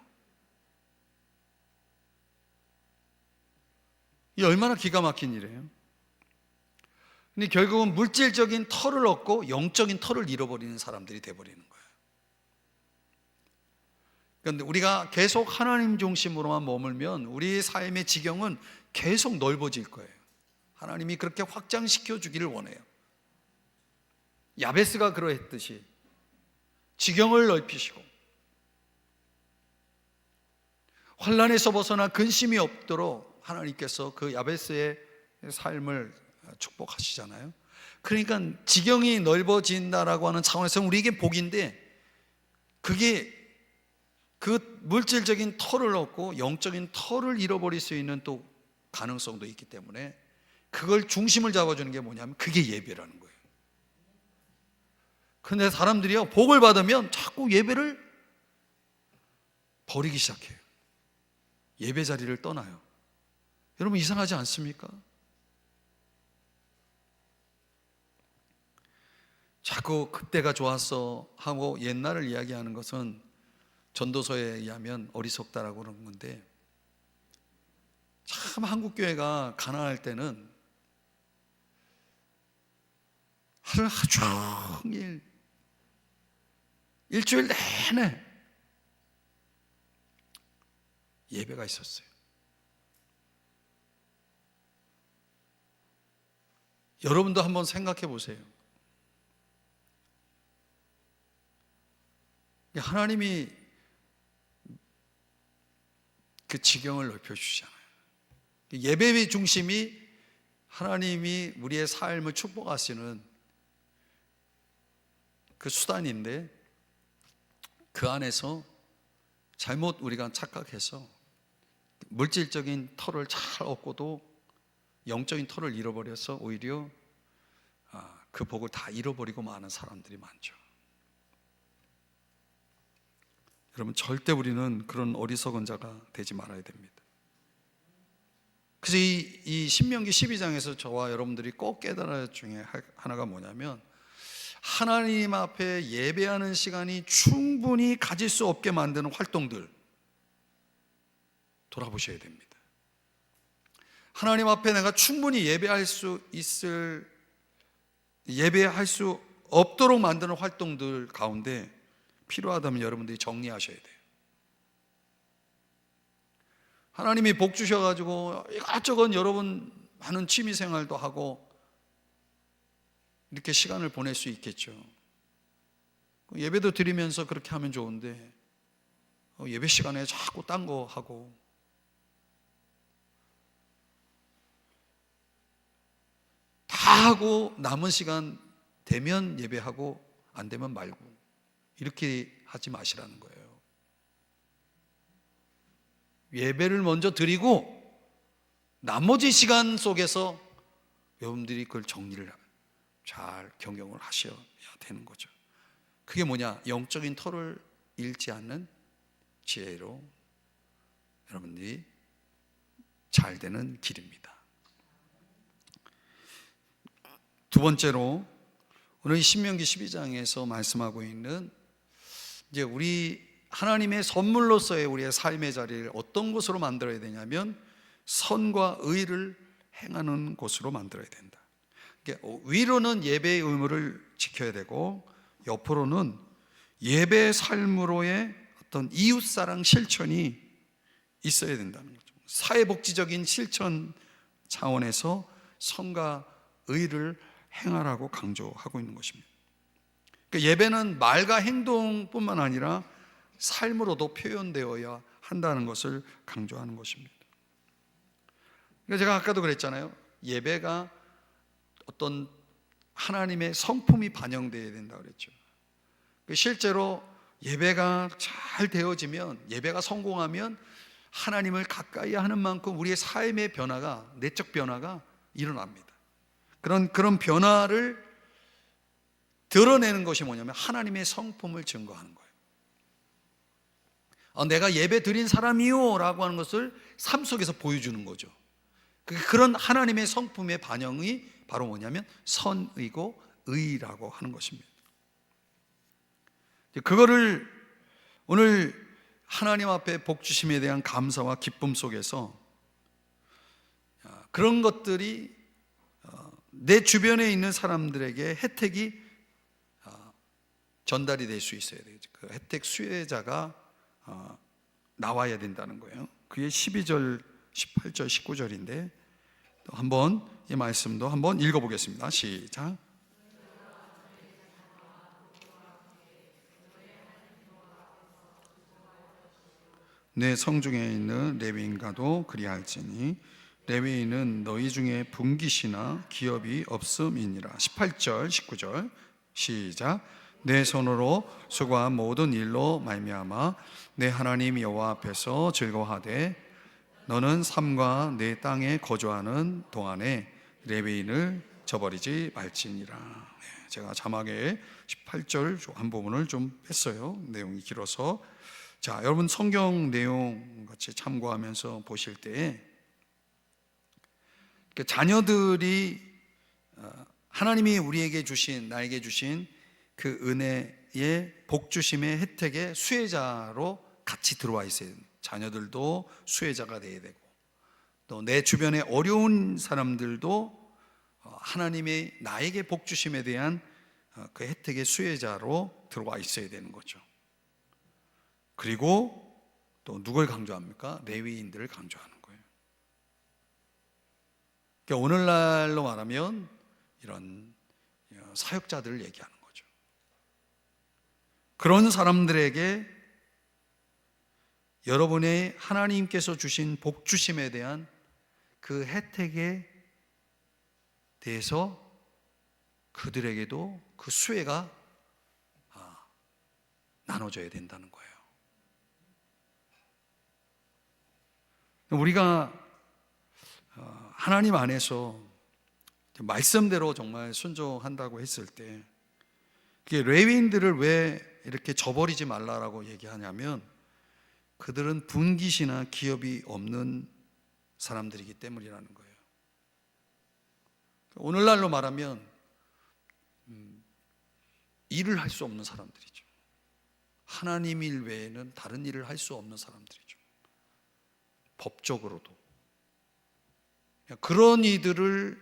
이게 얼마나 기가 막힌 일이에요. 근데 결국은 물질적인 터를 얻고 영적인 터를 잃어버리는 사람들이 돼버리는 거예요. 그런데 우리가 계속 하나님 중심으로만 머물면 우리의 삶의 지경은 계속 넓어질 거예요. 하나님이 그렇게 확장시켜 주기를 원해요. 야베스가 그러했듯이 지경을 넓히시고 환난에서 벗어나 근심이 없도록 하나님께서 그 야베스의 삶을 축복하시잖아요. 그러니까 지경이 넓어진다라고 하는 차원에서 우리에게 복인데, 그게 그 물질적인 터를 얻고 영적인 터를 잃어버릴 수 있는 또 가능성도 있기 때문에, 그걸 중심을 잡아주는 게 뭐냐면 그게 예배라는 거예요. 근데 사람들이요, 복을 받으면 자꾸 예배를 버리기 시작해요. 예배 자리를 떠나요. 여러분, 이상하지 않습니까? 자꾸 그때가 좋았어 하고 옛날을 이야기하는 것은 전도서에 의하면 어리석다라고 그런 건데, 참 한국 교회가 가난할 때는 하루 종일 일주일 내내 예배가 있었어요. 여러분도 한번 생각해 보세요. 하나님이 그 지경을 넓혀주시잖아요. 예배의 중심이 하나님이 우리의 삶을 축복하시는 그 수단인데, 그 안에서 잘못 우리가 착각해서 물질적인 터를 잘 얻고도 영적인 터를 잃어버려서 오히려 그 복을 다 잃어버리고 마는 사람들이 많죠. 여러분, 절대 우리는 그런 어리석은 자가 되지 말아야 됩니다. 그래서 이 신명기 12장에서 저와 여러분들이 꼭 깨달아야 할 중에 하나가 뭐냐면, 하나님 앞에 예배하는 시간이 충분히 가질 수 없게 만드는 활동들 돌아보셔야 됩니다. 하나님 앞에 내가 충분히 예배할 수 없도록 만드는 활동들 가운데 필요하다면 여러분들이 정리하셔야 돼요. 하나님이 복 주셔가지고 이것저것 여러분 많은 취미생활도 하고 이렇게 시간을 보낼 수 있겠죠. 예배도 드리면서 그렇게 하면 좋은데 예배 시간에 자꾸 딴 거 하고, 다 하고 남은 시간 되면 예배하고 안 되면 말고, 이렇게 하지 마시라는 거예요. 예배를 먼저 드리고 나머지 시간 속에서 여러분들이 그걸 정리를 잘 경영을 하셔야 되는 거죠. 그게 뭐냐? 영적인 터를 잃지 않는 지혜로 여러분들이 잘 되는 길입니다. 두 번째로 오늘 신명기 12장에서 말씀하고 있는 이제 우리 하나님의 선물로서의 우리의 삶의 자리를 어떤 곳으로 만들어야 되냐면 선과 의를 행하는 곳으로 만들어야 된다. 위로는 예배의 의무를 지켜야 되고 옆으로는 예배 삶으로의 어떤 이웃사랑 실천이 있어야 된다는 거죠. 사회복지적인 실천 차원에서 선과 의를 행하라고 강조하고 있는 것입니다. 그러니까 예배는 말과 행동뿐만 아니라 삶으로도 표현되어야 한다는 것을 강조하는 것입니다. 그러니까 제가 아까도 그랬잖아요. 예배가 어떤 하나님의 성품이 반영되어야 된다고 그랬죠. 실제로 예배가 잘 되어지면, 예배가 성공하면 하나님을 가까이 하는 만큼 우리의 삶의 변화가, 내적 변화가 일어납니다. 그런 변화를 드러내는 것이 뭐냐면 하나님의 성품을 증거하는 거예요. 내가 예배 드린 사람이요 라고 하는 것을 삶 속에서 보여주는 거죠. 그런 하나님의 성품의 반영이 바로 뭐냐면 선이고 의라고 하는 것입니다. 그거를 오늘 하나님 앞에 복 주심에 대한 감사와 기쁨 속에서 그런 것들이 내 주변에 있는 사람들에게 혜택이 전달이 될 수 있어야 되죠. 그 혜택 수혜자가 나와야 된다는 거예요. 그게 12절, 18절, 19절인데 한번 이 말씀도 한번 읽어보겠습니다. 시작. 내 성중에 있는 레위인과도 그리할지니 레위인은 너희 중에 분깃이나 기업이 없음이니라. 18절, 19절 시작. 내 손으로 수고한 모든 일로 말미암아 내 하나님 여호와 앞에서 즐거워하되 너는 삶과 내 땅에 거주하는 동안에 레위인을 저버리지 말지니라. 제가 자막에 18절 한 부분을 좀 뺐어요. 내용이 길어서. 자, 여러분 성경 내용 같이 참고하면서 보실 때 자녀들이 하나님이 우리에게 주신, 나에게 주신 그 은혜의 복주심의 혜택의 수혜자로 같이 들어와 있어요. 자녀들도 수혜자가 되어야 되고 또 내 주변에 어려운 사람들도 하나님의 나에게 복주심에 대한 그 혜택의 수혜자로 들어와 있어야 되는 거죠. 그리고 또 누굴 강조합니까? 레위인들을 강조하는 거예요. 그러니까 오늘날로 말하면 이런 사역자들을 얘기하는 거죠. 그런 사람들에게 여러분의 하나님께서 주신 복주심에 대한 그 혜택에 대해서 그들에게도 그 수혜가 나눠져야 된다는 거예요. 우리가 하나님 안에서 말씀대로 정말 순종한다고 했을 때 레위인들을 왜 이렇게 저버리지 말라라고 얘기하냐면 그들은 분깃이나 기업이 없는 사람들이기 때문이라는 거예요. 오늘날로 말하면 일을 할 수 없는 사람들이죠. 하나님 일 외에는 다른 일을 할 수 없는 사람들이죠. 법적으로도. 그런 이들을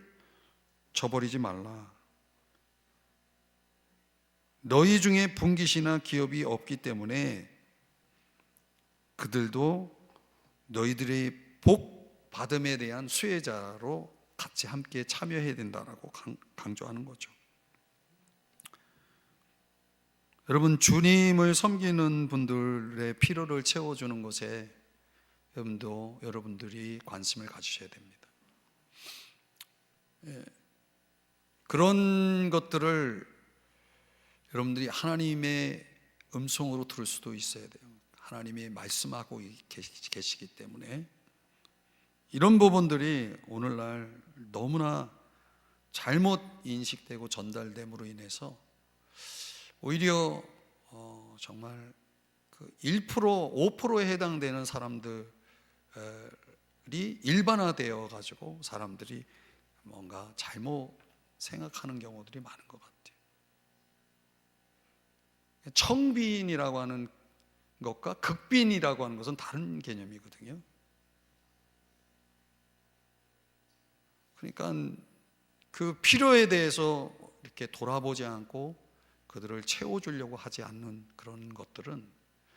저버리지 말라. 너희 중에 분깃이나 기업이 없기 때문에 그들도 너희들의 복 받음에 대한 수혜자로 같이 함께 참여해야 된다라고 강조하는 거죠. 여러분, 주님을 섬기는 분들의 필요를 채워주는 것에 여러분들이 관심을 가지셔야 됩니다. 그런 것들을 여러분들이 하나님의 음성으로 들을 수도 있어야 돼요. 하나님이 말씀하고 계시기 때문에 이런 부분들이 오늘날 너무나 잘못 인식되고 전달됨으로 인해서 오히려 정말 그 1%, 5%에 해당되는 사람들이 일반화되어 가지고 사람들이 뭔가 잘못 생각하는 경우들이 많은 것 같아요. 청빈이라고 하는 것과 극빈이라고 하는 것은 다른 개념이거든요. 그러니까 그 필요에 대해서 이렇게 돌아보지 않고 그들을 채워주려고 하지 않는 그런 것들은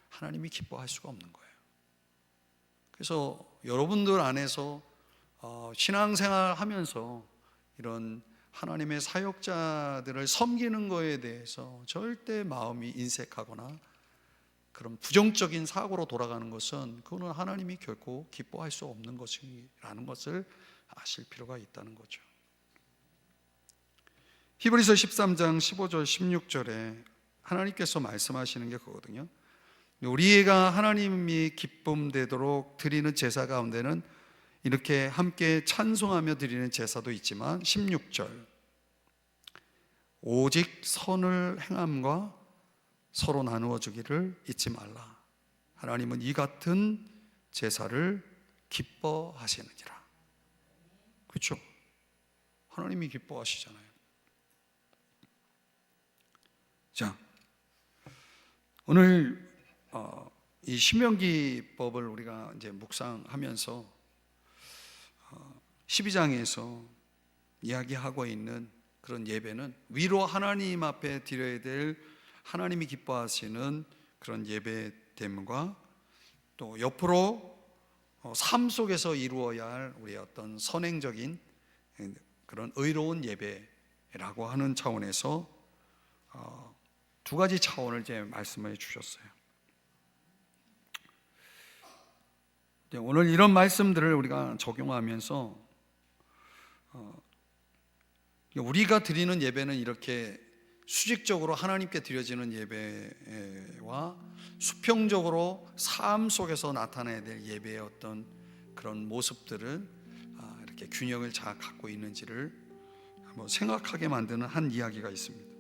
하나님이 기뻐할 수가 없는 거예요. 그래서 여러분들 안에서 신앙생활 하면서 이런 하나님의 사역자들을 섬기는 것에 대해서 절대 마음이 인색하거나 그런 부정적인 사고로 돌아가는 것은 그거는 하나님이 결코 기뻐할 수 없는 것이라는 것을 아실 필요가 있다는 거죠. 히브리서 13장 15절 16절에 하나님께서 말씀하시는 게 그거거든요. 우리가 하나님이 기쁨되도록 드리는 제사 가운데는 이렇게 함께 찬송하며 드리는 제사도 있지만 16절 오직 선을 행함과 서로 나누어 주기를 잊지 말라. 하나님은 이 같은 제사를 기뻐하시느니라. 그렇죠? 하나님이 기뻐하시잖아요. 자, 오늘 이 신명기법을 우리가 이제 묵상하면서 12장에서 이야기하고 있는 그런 예배는 위로 하나님 앞에 드려야 될 하나님이 기뻐하시는 그런 예배됨과 또 옆으로 삶 속에서 이루어야 할 우리의 어떤 선행적인 그런 의로운 예배라고 하는 차원에서 두 가지 차원을 이제 말씀해 주셨어요. 오늘 이런 말씀들을 우리가 적용하면서 우리가 드리는 예배는 이렇게 수직적으로 하나님께 드려지는 예배와 수평적으로 삶 속에서 나타나야 될 예배의 어떤 그런 모습들을 이렇게 균형을 잘 갖고 있는지를 한번 생각하게 만드는 한 이야기가 있습니다.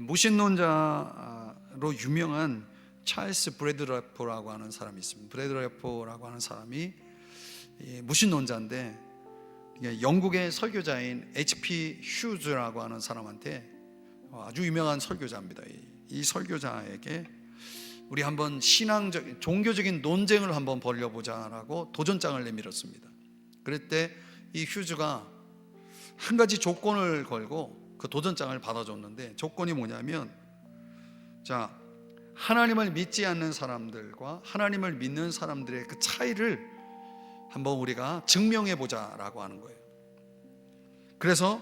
무신론자로 유명한 찰스 브래드래퍼라고 하는 사람이 있습니다. 브래드래퍼라고 하는 사람이 무신론자인데 영국의 설교자인 H.P. 휴즈라고 하는 사람한테 아주 유명한 설교자입니다. 이 설교자에게 우리 한번 신앙적, 종교적인 논쟁을 한번 벌여보자라고 도전장을 내밀었습니다. 그럴 때 이 휴즈가 한 가지 조건을 걸고 그 도전장을 받아줬는데 조건이 뭐냐면, 자, 하나님을 믿지 않는 사람들과 하나님을 믿는 사람들의 그 차이를 한번 우리가 증명해 보자라고 하는 거예요. 그래서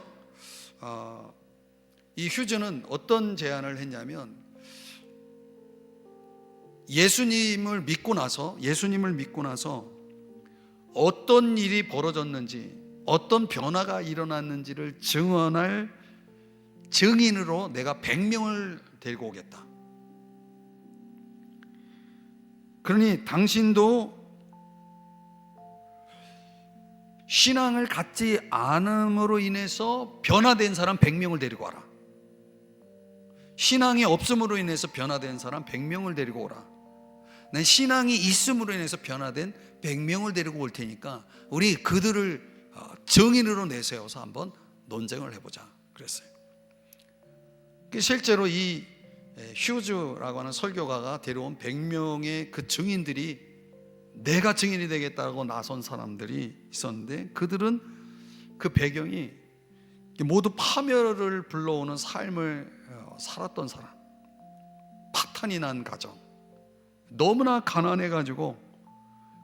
이 휴즈는 어떤 제안을 했냐면, 예수님을 믿고 나서 어떤 일이 벌어졌는지, 어떤 변화가 일어났는지를 증언할 증인으로 내가 100명을 데리고 오겠다. 그러니 당신도 신앙을 갖지 않음으로 인해서 변화된 사람 100명을 데리고 와라. 신앙이 없음으로 인해서 변화된 사람 100명을 데리고 오라. 난 신앙이 있음으로 인해서 변화된 100명을 데리고 올 테니까 우리 그들을 증인으로 내세워서 한번 논쟁을 해보자 그랬어요. 실제로 이 휴즈라고 하는 설교가가 데려온 100명의 그 증인들이 내가 증인이 되겠다고 나선 사람들이 있었는데, 그들은 그 배경이 모두 파멸을 불러오는 삶을 살았던 사람, 파탄이 난 가정, 너무나 가난해가지고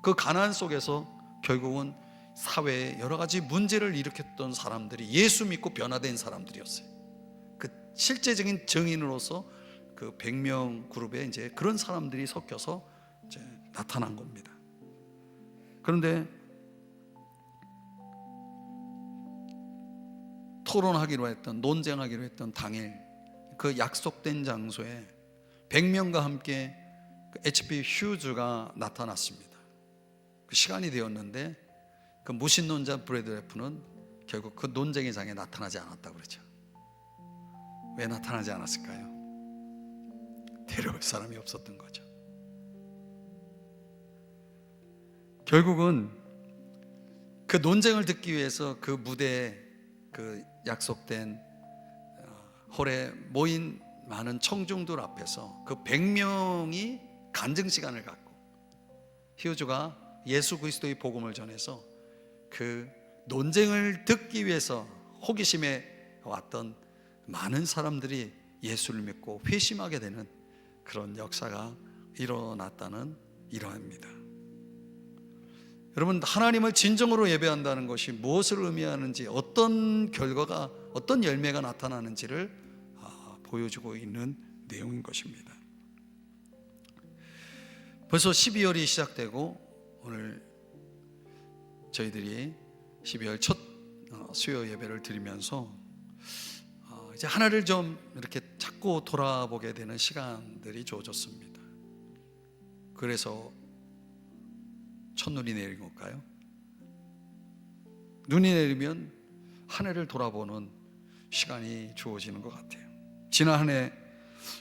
그 가난 속에서 결국은 사회에 여러 가지 문제를 일으켰던 사람들이 예수 믿고 변화된 사람들이었어요. 그 실제적인 증인으로서 그 100명 그룹에 이제 그런 사람들이 섞여서 이제 나타난 겁니다. 그런데 토론하기로 했던, 논쟁하기로 했던 당일 그 약속된 장소에 100명과 함께 H.P. 휴즈가 나타났습니다. 그 시간이 되었는데 그 무신론자 브래드래프는 결국 그 논쟁의 장에 나타나지 않았다고 그러죠. 왜 나타나지 않았을까요? 데려올 사람이 없었던 거죠. 결국은 그 논쟁을 듣기 위해서 그 무대에 그 약속된 홀에 모인 많은 청중들 앞에서 그 100명이 간증 시간을 갖고 히브주가 예수 그리스도의 복음을 전해서 그 논쟁을 듣기 위해서 호기심에 왔던 많은 사람들이 예수를 믿고 회심하게 되는 그런 역사가 일어났다는 일화입니다. 여러분, 하나님을 진정으로 예배한다는 것이 무엇을 의미하는지, 어떤 결과가, 어떤 열매가 나타나는지를 보여주고 있는 내용인 것입니다. 벌써 12월이 시작되고 오늘 저희들이 12월 첫 수요 예배를 드리면서 이제 하나를 좀 이렇게 자꾸 돌아보게 되는 시간들이 주어졌습니다. 그래서 첫눈이 내린 걸까요? 눈이 내리면 한 해를 돌아보는 시간이 주어지는 것 같아요. 지난 한 해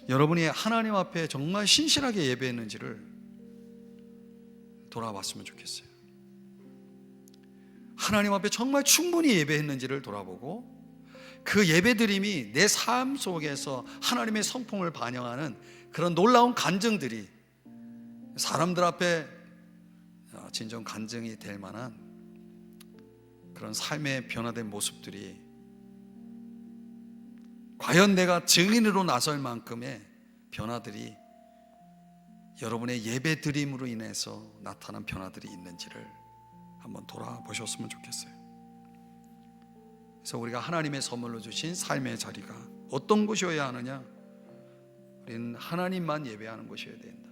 여러분이 하나님 앞에 정말 신실하게 예배했는지를 돌아봤으면 좋겠어요. 하나님 앞에 정말 충분히 예배했는지를 돌아보고 그 예배드림이 내 삶 속에서 하나님의 성품을 반영하는 그런 놀라운 간증들이 사람들 앞에 진정 간증이 될 만한 그런 삶의 변화된 모습들이 과연 내가 증인으로 나설 만큼의 변화들이 여러분의 예배 드림으로 인해서 나타난 변화들이 있는지를 한번 돌아보셨으면 좋겠어요. 그래서 우리가 하나님의 선물로 주신 삶의 자리가 어떤 곳이어야 하느냐? 우리는 하나님만 예배하는 곳이어야 된다.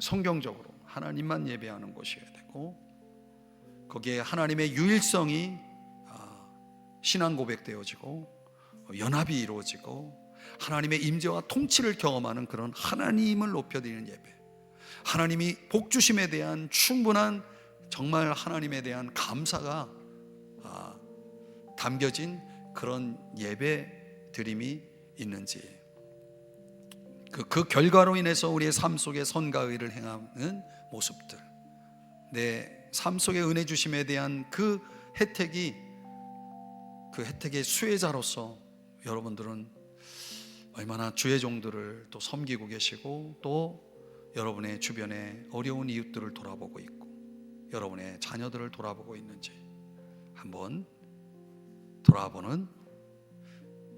성경적으로 하나님만 예배하는 곳이어야 되고, 거기에 하나님의 유일성이 신앙 고백되어지고 연합이 이루어지고 하나님의 임재와 통치를 경험하는 그런 하나님을 높여드리는 예배, 하나님이 복 주심에 대한 충분한 정말 하나님에 대한 감사가 담겨진 그런 예배 드림이 있는지, 그 결과로 인해서 우리의 삶 속에 선과 의를 행하는 모습들, 내 삶 속에 은혜 주심에 대한 그 혜택의 수혜자로서 여러분들은 얼마나 주의 종들을 또 섬기고 계시고, 또 여러분의 주변에 어려운 이웃들을 돌아보고 있고 여러분의 자녀들을 돌아보고 있는지 한번 돌아보는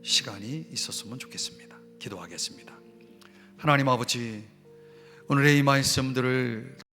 시간이 있었으면 좋겠습니다. 기도하겠습니다. 하나님 아버지, 오늘의 이 말씀들을